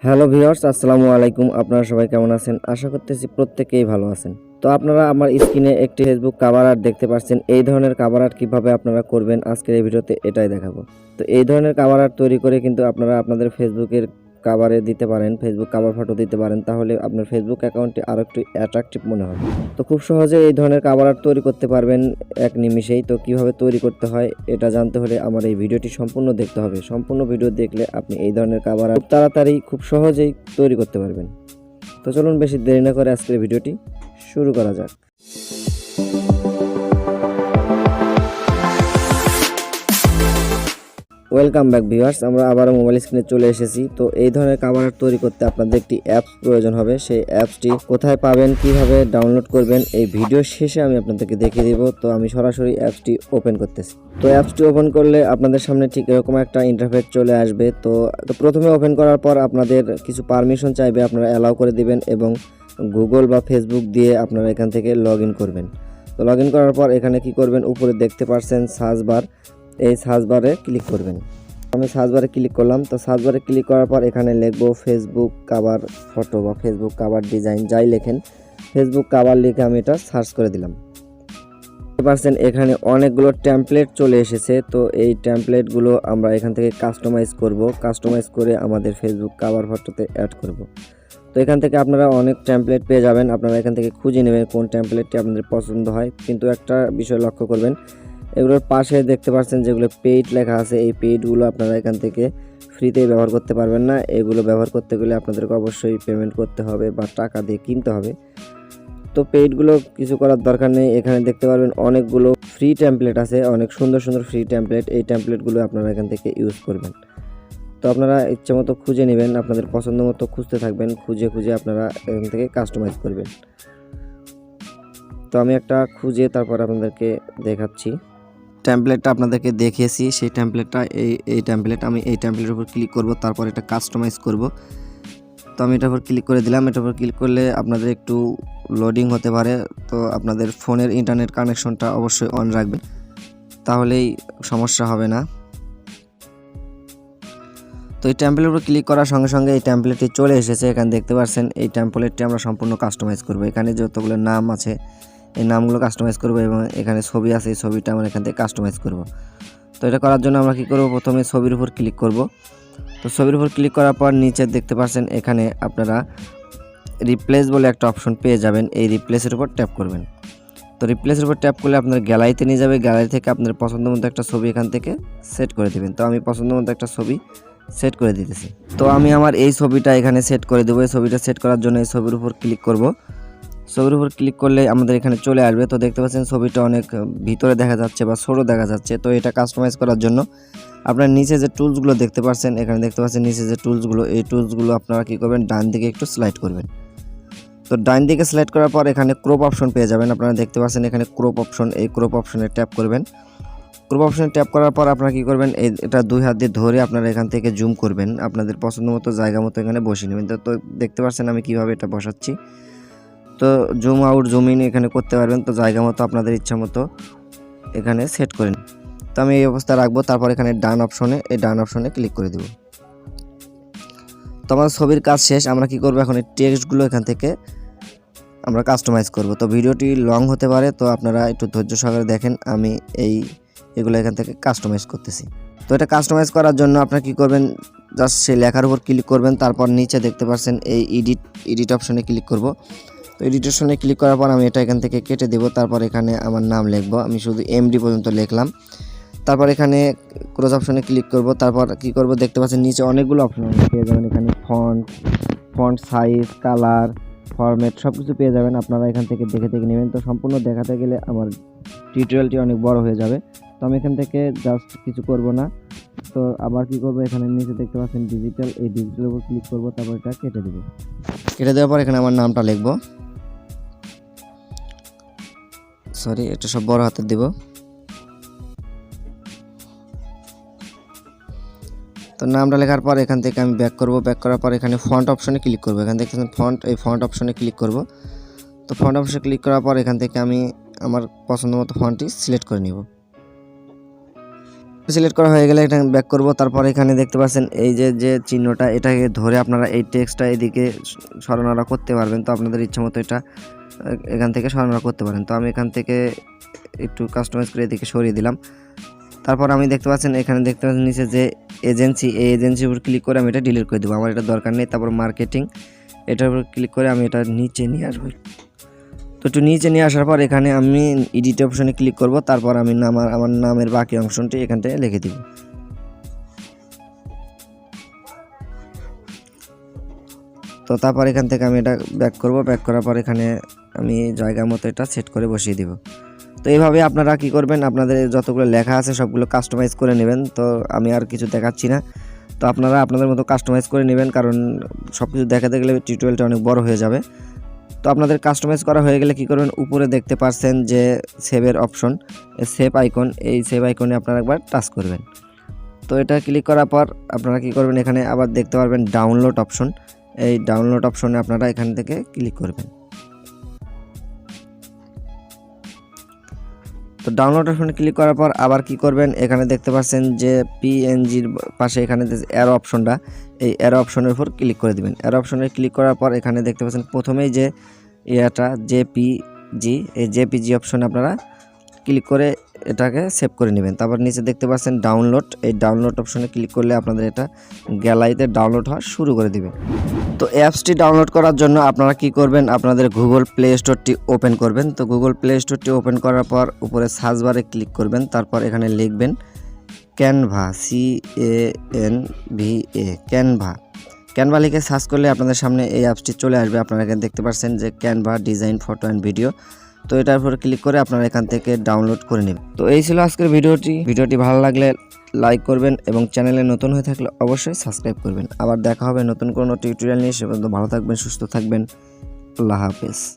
Hello viewers, আসসালামু আলাইকুম। আপনারা সবাই কেমন আছেন? আশা করতেছি প্রত্যেকেই ভালো আছেন। তো আপনারা আমার স্ক্রিনে একটি ফেসবুক কভার আর্ট দেখতে পাচ্ছেন। এই ধরনের কভার আর্ট কিভাবে আপনারা করবেন আজকের এই ভিডিওতে এটাই দেখাবো। তো এই ধরনের কভার আর্ট তৈরি করে কিন্তু আপনারা আপনাদের ফেসবুকের কভারে দিতে পারেন, ফেসবুক কভার ফটো দিতে পারেন, তাহলে আপনার ফেসবুক অ্যাকাউন্টটি আরও একটু অ্যাট্রাকটিভ মনে হবে। তো খুব সহজে এই ধরনের কভার আর্ট তৈরি করতে পারবেন এক নিমিষেই। তো কিভাবে তৈরি করতে হয় এটা জানতে হলে আমার এই ভিডিওটি সম্পূর্ণ দেখতে হবে। সম্পূর্ণ ভিডিও দেখলে আপনি এই ধরনের কভার আর্ট খুব তাড়াতাড়ি খুব সহজেই তৈরি করতে পারবেন। তো চলুন বেশি দেরি না করে আজকের ভিডিওটি শুরু করা যাক। ওয়েলকাম ব্যাক ভিউয়ার্স, আমরা আবারও মোবাইল স্ক্রিনে চলে এসেছি। তো এই ধরনের কভার আর্ট তৈরি করতে আপনাদের একটি অ্যাপস প্রয়োজন হবে। সেই অ্যাপসটি কোথায় পাবেন, কিভাবে ডাউনলোড করবেন, এই ভিডিও শেষে আমি আপনাদেরকে দেখিয়ে দিব। তো আমি সরাসরি অ্যাপসটি ওপেন করতেছি। তো অ্যাপসটি ওপেন করলে আপনাদের সামনে ঠিক এরকম একটা ইন্টারফেস চলে আসবে। তো প্রথমে ওপেন করার পর আপনাদের কিছু পারমিশন চাইবে, আপনারা অ্যালাউ করে দিবেন এবং গুগল বা ফেসবুক দিয়ে আপনারা এখান থেকে লগ ইন করবেন। তো লগ ইন করার পর এখানে কি করবেন, উপরে দেখতে পাচ্ছেন সার্চ বার, এই সার্চ বারে ক্লিক করবেন। আমি সার্চ বারে ক্লিক করলাম। তো সার্চ বারে ক্লিক করার পর এখানে লিখবো ফেসবুক কভার ফটো বা ফেসবুক কভার ডিজাইন, যাই লেখেন ফেসবুক কভার লিখে আমি এটা সার্চ করে দিলাম। দেখতে পাচ্ছেন এখানে অনেকগুলো টেমপ্লেট চলে এসেছে। তো এই টেমপ্লেটগুলো আমরা এখান থেকে কাস্টমাইজ করব, কাস্টমাইজ করে আমাদের ফেসবুক কভার ফটোতে অ্যাড করব। তো এখান থেকে আপনারা অনেক টেমপ্লেট পেয়ে যাবেন, আপনারা এখান থেকে খুঁজে নেবেন কোন টেমপ্লেটটি আপনাদের পছন্দ হয়। কিন্তু একটা বিষয় লক্ষ্য করবেন, এগুলোর পাশে দেখতে পাচ্ছেন যেগুলো পেইড লেখা আছে, এই পেইডগুলো আপনারা এখান থেকে ফ্রিতেই ব্যবহার করতে পারবেন না। এগুলো ব্যবহার করতে গেলে আপনাদেরকে অবশ্যই পেমেন্ট করতে হবে বা টাকা দিয়ে কিনতে হবে। তো পেইডগুলো কিছু করার দরকার নেই। এখানে দেখতে পারবেন অনেকগুলো ফ্রি টেমপ্লেট আছে, অনেক সুন্দর সুন্দর ফ্রি টেমপ্লেট। এই টেমপ্লেটগুলো আপনারা এখান থেকে ইউজ করবেন। তো আপনারা ইচ্ছে মতো খুঁজে নেবেন, আপনাদের পছন্দ মতো খুঁজতে থাকবেন, খুঁজে খুঁজে আপনারা এখান থেকে কাস্টমাইজ করবেন। তো আমি একটা খুঁজে তারপর আপনাদেরকে দেখাচ্ছি। টেমপ্লেটটা আপনাদেরকে দেখিয়েছি, সেই টেমপ্লেটটা এই টেমপ্লেট। আমি এই টেমপ্লেটের উপর ক্লিক করব, তারপর এটা কাস্টমাইজ করব। তো আমি এটার উপর ক্লিক করে দিলাম। এটার উপর ক্লিক করলে আপনাদের একটু লোডিং হতে পারে। তো আপনাদের ফোনের ইন্টারনেট কানেকশনটা অবশ্যই অন রাখবেন, তাহলেই সমস্যা হবে না। তো এই টেমপ্লেটের উপর ক্লিক করার সঙ্গে সঙ্গে এই টেমপ্লেটটি চলে এসেছে। এখানে দেখতে পাচ্ছেন এই টেমপ্লেটটি আমরা সম্পূর্ণ কাস্টমাইজ করব। এখানে যতগুলো নাম আছে এই নামগুলো কাস্টমাইজ করব এবং এখানে ছবি আছে, এই ছবিটা আমরা এখান থেকে কাস্টমাইজ করব। তো এটা করার জন্য আমরা কি করব, প্রথমে ছবির উপর ক্লিক করব। তো ছবির উপর ক্লিক করার পর নিচে দেখতে পাচ্ছেন এখানে আপনারা রিপ্লেস বলে একটা অপশন পেয়ে যাবেন। এই রিপ্লেসের উপর ট্যাপ করবেন। তো রিপ্লেসের উপর ট্যাপ করলে আপনার গ্যালারিতে নিয়ে যাবে। গ্যালারি থেকে আপনার পছন্দ মতো একটা ছবি এখান থেকে সেট করে দেবেন। তো আমি পছন্দ মতো একটা ছবি সেট করে দিতেছি। তো আমি আমার এই ছবিটা এখানে সেট করে দেবো। এই ছবিটা সেট করার জন্য এই ছবির উপর ক্লিক করব। ছবির উপর ক্লিক করলে আমাদের এখানে চলে আসবে। তো দেখতে পাচ্ছেন ছবিটা অনেক ভিতরে দেখা যাচ্ছে বা ছোট দেখা যাচ্ছে। তো এটা কাস্টমাইজ করার জন্য আপনার নিচে যে টুলসগুলো দেখতে পাচ্ছেন, এখানে দেখতে পাচ্ছেন নিচে যে টুলসগুলো, এই টুলসগুলো আপনারা কি করবেন, ডান দিকে একটু স্লাইড করবেন। তো ডান দিকে স্লাইড করার পর এখানে ক্রপ অপশন পেয়ে যাবেন। আপনারা দেখতে পাচ্ছেন এখানে ক্রপ অপশন, এই ক্রপ অপশনে ট্যাপ করবেন। ক্রপ অপশনে ট্যাপ করার পর আপনারা কি করবেন, এটা দুই হাত দিয়ে ধরে আপনারা এখান থেকে জুম করবেন, আপনাদের পছন্দ মতো জায়গা মতো এখানে বসিয়ে নেবেন। তো দেখতে পাচ্ছেন আমি কিভাবে এটা বসাচ্ছি। তো জুম আউট জুম ইন এখানে করতে পারবেন। তো জায়গা মতো আপনাদের ইচ্ছা মতো এখানে সেট করেন। তো আমি এই অবস্থা রাখবো। তারপর এখানে ডান অপশনে, এই ডান অপশনে ক্লিক করে দেব। তো আমার ছবির কাজ শেষ। আমরা কি করব, এখন এই টেক্সটগুলো এখান থেকে আমরা কাস্টমাইজ করব। তো ভিডিওটি লং হতে পারে, তো আপনারা একটু ধৈর্য সহকারে দেখেন। আমি এগুলো এখান থেকে কাস্টমাইজ করতেছি। তো এটা কাস্টমাইজ করার জন্য আপনারা কি করবেন, জাস্ট সেই লেখার উপর ক্লিক করবেন। তারপর নিচে দেখতে পাচ্ছেন এই এডিট অপশনে ক্লিক করব। তো এডিট অপশনে ক্লিক করার পর আমি এটা এখান থেকে কেটে দেব। তারপর এখানে আমার নাম লিখব, আমি শুধু এমডি পর্যন্ত লিখলাম। তারপর এখানে ক্রস অপশনে ক্লিক করব। তারপর কি করব, দেখতে পাচ্ছেন নিচে অনেকগুলো অপশন পেয়ে যাবেন। এখানে ফন্ট সাইজ, কালার, ফরম্যাট সব কিছু পেয়ে যাবেন। আপনারা এখান থেকে দেখে দেখে নেবেন। তো সম্পূর্ণ দেখাতে গেলে আমার টিউটোরিয়ালটি অনেক বড় হয়ে যাবে। তো আমি এখান থেকে জাস্ট কিছু করব না। তো আবার কি করব, এখানে নিচে দেখতে পাচ্ছেন ডিজিটাল, এই ডিজিটালের উপর ক্লিক করব। তারপর এটা কেটে দেব। কেটে দেওয়ার পর এখানে আমার নামটা লিখব, সরি এটা সব বড় হাতে দেব। তো নামটা লেখার পর এখান থেকে আমি ব্যাক করব। ব্যাক করার পর এখানে ফন্ট অপশনে ক্লিক করব। এখান থেকে ফন্ট, এই ফন্ট অপশনে ক্লিক করব। তো ফন্ট অপশনে ক্লিক করার পর এখান থেকে আমি আমার পছন্দ মতো ফন্টটি সিলেক্ট করে নিব। সিলেক্ট করা হয়ে গেলে এটা ব্যাক করব। তারপর এখানে দেখতে পাচ্ছেন এই যে চিহ্নটা, এটাকে ধরে আপনারা এই টেক্সটটা এদিকে সরানোরা করতে পারবেন। তো আপনাদের ইচ্ছা মতো এটা এখান থেকে সরানোরা করতে পারেন। তো আমি এখান থেকে একটু কাস্টমাইজ করে এদিকে সরিয়ে দিলাম। তারপর আমি দেখতে পাচ্ছেন এখানে দেখতে পাচ্ছেন নিচে যে এজেন্সি, এই এজেন্সির উপর ক্লিক করে আমি এটা ডিলিট করে দেবো, আমার এটা দরকার নেই। তারপর মার্কেটিং, এটার উপর ক্লিক করে আমি এটা নিচে নিয়ে আসবো। তো একটু নিচে নিয়ে আসার পর এখানে আমি এডিট অপশনে ক্লিক করব। তারপর আমি আমার নামের বাকি অংশটি এখান থেকে লিখে দিব। তো তারপর এখান থেকে আমি এটা ব্যাক করব। ব্যাক করার পর এখানে আমি জায়গা মতো এটা সেট করে বসিয়ে দিব। তো এইভাবে আপনারা কি করবেন, আপনাদের যতগুলো লেখা আছে সবগুলো কাস্টমাইজ করে নেবেন। তো আমি আর কিছু দেখাচ্ছি না, তো আপনারা আপনাদের মতো কাস্টমাইজ করে নেবেন, কারণ সব কিছু দেখাতে গেলে টিউটোরিয়ালটা অনেক বড় হয়ে যাবে। তো আপনাদের কাস্টমাইজ করা হয়ে গেলে কি করবেন, উপরে দেখতে পাচ্ছেন যে সেভের অপশন, সেভ আইকন, এই সেভ আইকনে আপনারা একবার টাচ করবেন। তো এটা ক্লিক করার পর আপনারা কি করবেন, এখানে আবার দেখতে পারবেন ডাউনলোড অপশন, এই ডাউনলোড অপশনে আপনারা এখান থেকে ক্লিক করবেন। তো ডাউনলোড অপশনে ক্লিক করার পর আবার কি করবেন, এখানে দেখতে পাচ্ছেন যে পিএনজির পাশে এখানে যে অ্যারো অপশনটা, এই অ্যারো অপশনের উপর ক্লিক করে দিবেন। অ্যারো অপশনে ক্লিক করার পর এখানে দেখতে পাচ্ছেন প্রথমেই যে এটা জেপিজি, এই জেপিজি অপশনে আপনারা ক্লিক করে এটাকে সেভ করে নেবেন। তারপর নিচে দেখতে পাচ্ছেন ডাউনলোড, এই ডাউনলোড অপশনে ক্লিক করলে আপনাদের এটা গ্যালারিতে ডাউনলোড হওয়া শুরু করে দিবে। তো অ্যাপসটি ডাউনলোড করার জন্য আপনারা কি করবেন, আপনাদের গুগল প্লে স্টোরটি ওপেন করবেন। তো গুগল প্লে স্টোরটি ওপেন করার পর উপরে সার্চ বারে ক্লিক করবেন। তারপর এখানে লিখবেন ক্যানভা, CANVA, ক্যানভা লিখে সার্চ করলে আপনাদের সামনে এই অ্যাপসটি চলে আসবে। আপনারা এখানে দেখতে পাচ্ছেন যে Canva design photo and video. তো এটার উপর ক্লিক করে আপনারা এখান থেকে ডাউনলোড করে নেবেন। তো এই ছিল আজকের ভিডিওটি ভালো লাগলে লাইক করবেন এবং চ্যানেলে নতুন হয়ে থাকলে অবশ্যই সাবস্ক্রাইব করবেন। আবার দেখা হবে নতুন কোনো টিউটোরিয়াল নিয়ে। সে পর্যন্ত ভালো থাকবেন, সুস্থ থাকবেন। আল্লাহ হাফেজ।